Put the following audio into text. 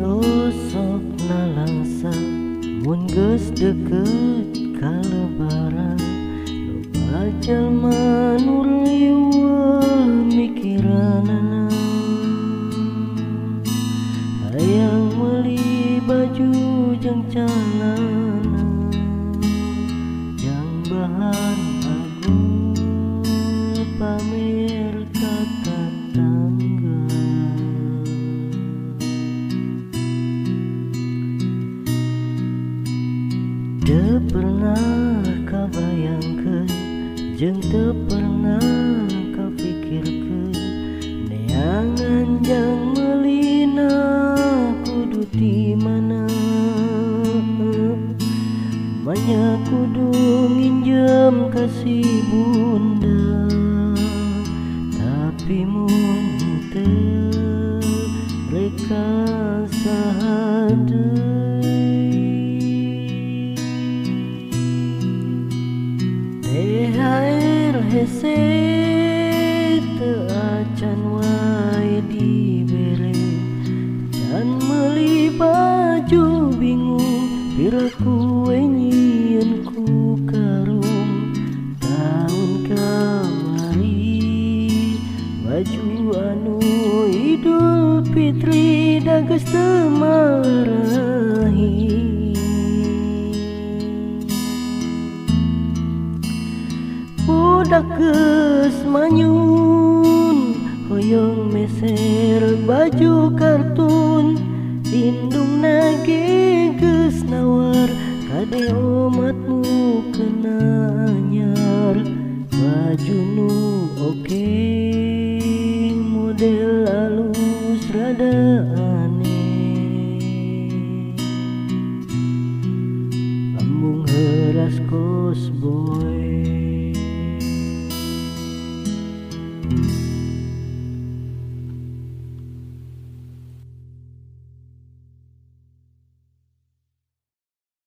ngosok nalangsa mun geus deket ka lebaran loba jalma nu liweuh mikiranana hayang meuli baju jeung celana yang bahan agung pamer ka tetangga. Teu pernah kabayangkeun jeung teu pernah kapikirkeun neangan jang meulina kudu di mana banyak kudu nginjem kasih bunda tapi mun teu reka saha THR hese teu acan wae dibere can meuli baju bingung piraku nyieun ku karung tahun kamari baju anu Idul Fitri da geus teu marahi budak geus manyun hoyong meser baju kartun indungna ge geus nawar kade omatmu kena anyar baju nu oke model alus rada aneh lambung heuras kos boy